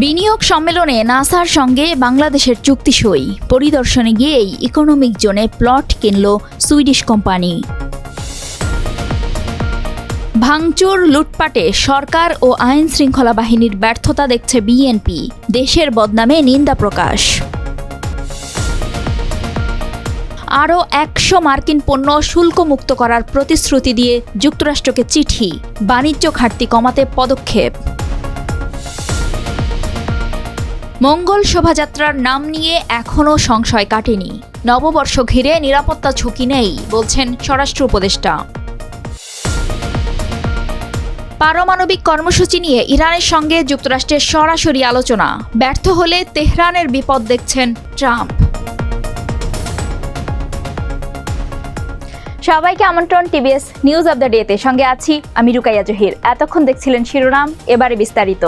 বিনিয়োগ সম্মেলনে নাসার সঙ্গে বাংলাদেশের চুক্তি সই। পরিদর্শনে গিয়েই ইকোনমিক জোনে প্লট কিনল সুইডিশ কোম্পানি। ভাঙচুর লুটপাটে সরকার ও আইন শৃঙ্খলা বাহিনীর ব্যর্থতা দেখছে বিএনপি, দেশের বদনামে নিন্দা প্রকাশ। আরও ১০০ মার্কিন পণ্য শুল্কমুক্ত করার প্রতিশ্রুতি দিয়ে যুক্তরাষ্ট্রকে চিঠি, বাণিজ্য ঘাটতি কমাতে পদক্ষেপ। মঙ্গল শোভাযাত্রার নাম নিয়ে এখনও সংশয় কাটেনি। নববর্ষ ঘিরে নিরাপত্তা ঝুঁকি নেই বলছেন স্বরাষ্ট্র উপদেষ্টা। পারমাণবিক কর্মসূচি নিয়ে ইরানের সঙ্গে যুক্তরাষ্ট্রের সরাসরি আলোচনা, ব্যর্থ হলে তেহরানের বিপদ দেখছেন ট্রাম্প। সবাইকে আমন্ত্রণ টিভিএস নিউজ অব দ্য ডেতে। সঙ্গে আছি আমি রুকাইয়া জহির। এতক্ষণ দেখছিলেন শিরোনাম, এবারে বিস্তারিত।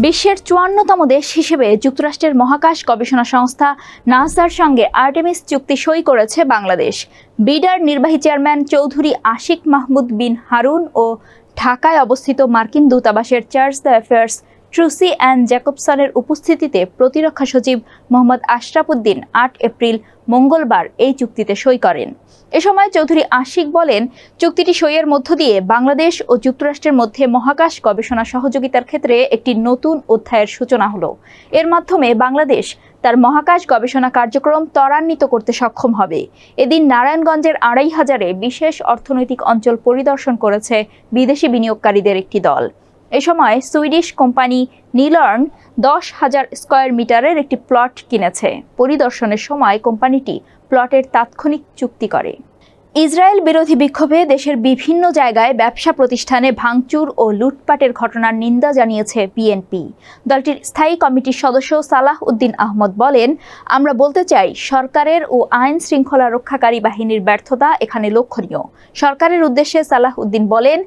বিশ্বের ৫৪তম দেশ হিসেবে যুক্তরাষ্ট্রের মহাকাশ গবেষণা সংস্থা নাসার সঙ্গে আর্টেমিস চুক্তি সই করেছে বাংলাদেশ। বিডার নির্বাহী চেয়ারম্যান চৌধুরী আশিক মাহমুদ বিন হারুন ও ঢাকায় অবস্থিত মার্কিন দূতাবাসের চার্জ দ্য অ্যাফেয়ার্স ট্রুসি অ্যান্ড জ্যাকবসনের উপস্থিতিতে প্রতিরক্ষা সচিব মোহাম্মদ আশরাফ উদ্দিন ৮ এপ্রিল মঙ্গলবার এই চুক্তিতে সই করেন। এ সময় চৌধুরী আশিক বলেন, চুক্তিটি সইয়ের মধ্য দিয়ে বাংলাদেশ ও যুক্তরাষ্ট্রের মধ্যে মহাকাশ গবেষণা সহযোগিতার ক্ষেত্রে একটি নতুন অধ্যায়ের সূচনা হলো। এর মাধ্যমে বাংলাদেশ তার মহাকাশ গবেষণা কার্যক্রম ত্বরান্বিত করতে সক্ষম হবে। এদিন নারায়ণগঞ্জের ২৫০০-এ বিশেষ অর্থনৈতিক অঞ্চল পরিদর্শন করেছে বিদেশি বিনিয়োগকারীদের একটি দল। এ সময় সুইডিশ কোম্পানি নিলর্ন ১০,০০০ স্কয়ার মিটারের একটি প্লট কিনেছে। পরিদর্শনের সময় কোম্পানিটি প্লটের তাৎক্ষণিক চুক্তি করে। ইসরায়েল বিরোধী বিক্ষোভে দেশের বিভিন্ন জায়গায় ব্যবসা প্রতিষ্ঠানে ভাঙচুর ও লুটপাটের ঘটনার নিন্দা জানিয়েছে বিএনপি। দলটির স্থায়ী কমিটির সদস্য সালাহ উদ্দিন আহমদ বলেন, আমরা বলতে চাই, সরকারের ও আইন শৃঙ্খলা রক্ষাকারী বাহিনীর ব্যর্থতা এখানে লক্ষণীয়। সরকারের উদ্দেশ্যে সালাহ উদ্দিন বলেন,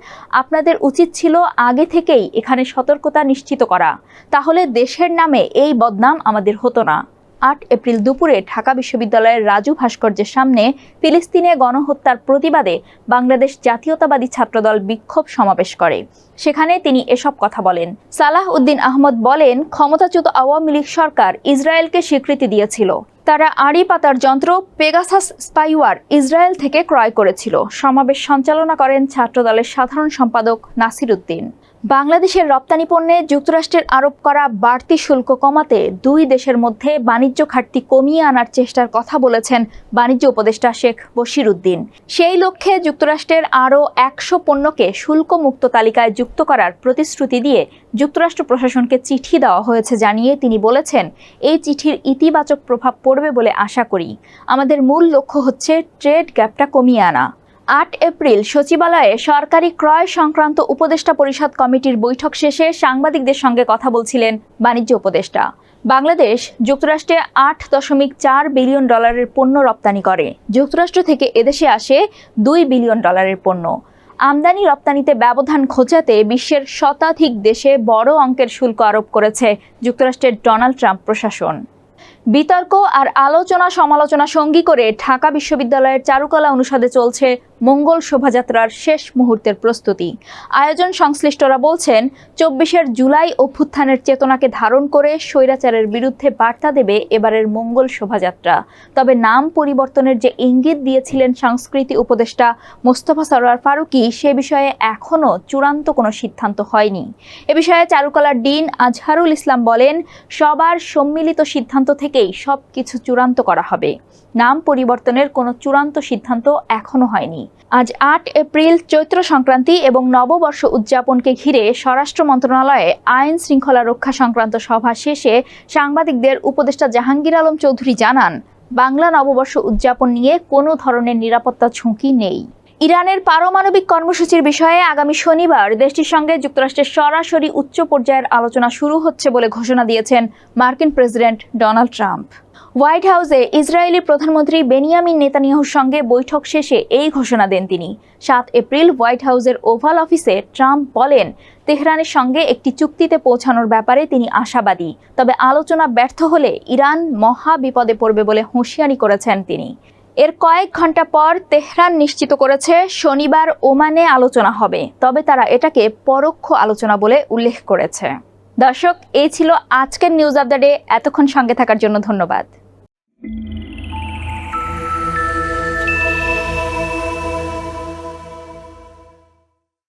আপনাদের উচিত ছিল আগে থেকেই এখানে সতর্কতা নিশ্চিত করা, তাহলে দেশের নামে এই বদনাম আমাদের হতো না। ৮ এপ্রিল দুপুরে ঢাকা বিশ্ববিদ্যালয়ের রাজু ভাস্কর্যের সামনে ফিলিস্তিনে গণহত্যার প্রতিবাদে বাংলাদেশ জাতীয়তাবাদী ছাত্রদল বিক্ষোভ সমাবেশ করে। সেখানে তিনি এসব কথা বলেন। সালাহ উদ্দিন আহমদ বলেন, ক্ষমতাচ্যুত আওয়ামী লীগ সরকার ইসরায়েলকে স্বীকৃতি দিয়েছিল। তারা আড়ি পাতার যন্ত্র পেগাসাস স্পাইওয়ার ইসরায়েল থেকে ক্রয় করেছিল। সমাবেশ সঞ্চালনা করেন ছাত্রদলের সাধারণ সম্পাদক নাসির উদ্দিন। বাংলাদেশের রপ্তানি পণ্যে যুক্তরাষ্ট্রের আরোপ করা বাড়তি শুল্ক কমাতে দুই দেশের মধ্যে বাণিজ্য ঘাটতি কমিয়ে আনার চেষ্টার কথা বলেছেন বাণিজ্য উপদেষ্টা শেখ বশির উদ্দিন। সেই লক্ষ্যে যুক্তরাষ্ট্রের আরও ১০০ পণ্যকে শুল্কমুক্ত তালিকায় যুক্ত করার প্রতিশ্রুতি দিয়ে যুক্তরাষ্ট্র প্রশাসনকে চিঠি দেওয়া হয়েছে জানিয়ে তিনি বলেছেন, এই চিঠির ইতিবাচক প্রভাব পড়বে বলে আশা করি। আমাদের মূল লক্ষ্য হচ্ছে ট্রেড গ্যাপটা কমিয়ে আনা। ৮ এপ্রিল সচিবালয়ে সরকারি ক্রয় সংক্রান্ত উপদেষ্টা পরিষদ কমিটির বৈঠক শেষে সাংবাদিকদের সঙ্গে কথা বলছিলেন বাণিজ্য উপদেষ্টা। বাংলাদেশ যুক্তরাষ্ট্রে $৮.৪ বিলিয়ন পণ্য রপ্তানি করে। যুক্তরাষ্ট্র থেকে এদেশে আসে $2 বিলিয়ন পণ্য। আমদানি রপ্তানিতে ব্যবধান ঘোচাতে বিশ্বের শতাধিক দেশে বড় অঙ্কের শুল্ক আরোপ করেছে যুক্তরাষ্ট্রের ডোনাল্ড ট্রাম্প প্রশাসন। বিতর্ক আর আলোচনা সমালোচনা সঙ্গী করে ঢাকা বিশ্ববিদ্যালয়ের চারুকলা অনুষদে চলছে মঙ্গল শোভাযাত্রার শেষ মুহূর্তের প্রস্তুতি। আয়োজন সংশ্লিষ্টরা বলছেন, ২৪শে জুলাই অভ্যুত্থানের চেতনাকে ধারণ করে স্বৈরাচারের বিরুদ্ধে বার্তা দেবে এবারের মঙ্গল শোভাযাত্রা। তবে নাম পরিবর্তনের যে ইঙ্গিত দিয়েছিলেন সংস্কৃতি উপদেষ্টা মোস্তফা সরোয়ার ফারুকী, সে বিষয়ে এখনও চূড়ান্ত কোনো সিদ্ধান্ত হয়নি। এ বিষয়ে চারুকলার ডিন আজহারুল ইসলাম বলেন, সবার সম্মিলিত সিদ্ধান্ত থেকেই সব কিছু চূড়ান্ত করা হবে। নাম পরিবর্তনের কোনো চূড়ান্ত সিদ্ধান্ত এখনো হয়নি। আজ ৮ এপ্রিল চৈত্র সংক্রান্তি এবং নববর্ষ উদযাপনকে ঘিরে স্বরাষ্ট্র মন্ত্রণালয়ে আইন শৃঙ্খলা রক্ষা সংক্রান্ত সভা শেষে সাংবাদিকদের উপদেষ্টা জাহাঙ্গীর আলম চৌধুরী জানান, বাংলা নববর্ষ উদযাপন নিয়ে কোনো ধরনের নিরাপত্তা ঝুঁকি নেই। ইরানের পারমাণবিক কর্মসূচির বিষয়ে আগামী শনিবার দেশটির সঙ্গে যুক্তরাষ্ট্রের সরাসরি উচ্চ পর্যায়ের আলোচনা শুরু হচ্ছে বলে ঘোষণা দিয়েছেন মার্কিন প্রেসিডেন্ট ডোনাল্ড ট্রাম্প। হোয়াইট হাউসে ইসরায়েলি প্রধানমন্ত্রী বেনিয়ামিন নেতানিয়াহুর সঙ্গে বৈঠক শেষে এই ঘোষণা দেন তিনি। ৭ এপ্রিল হোয়াইট হাউসের ওভাল অফিসে ট্রাম্প বলেন, তেহরানের সঙ্গে একটি চুক্তিতে পৌঁছানোর ব্যাপারে তিনি আশাবাদী। তবে আলোচনা ব্যর্থ হলে ইরান মহা বিপদে পড়বে বলে হুঁশিয়ারি করেছেন তিনি। এর কয়েক ঘন্টা পর তেহরান নিশ্চিত করেছে শনিবার ওমানে আলোচনা হবে, তবে তারা এটাকে পরোক্ষ আলোচনা বলে উল্লেখ করেছে। দর্শক, এই ছিল আজকের নিউজ অব দ্য ডে। এতক্ষণ সঙ্গে থাকার জন্য ধন্যবাদ।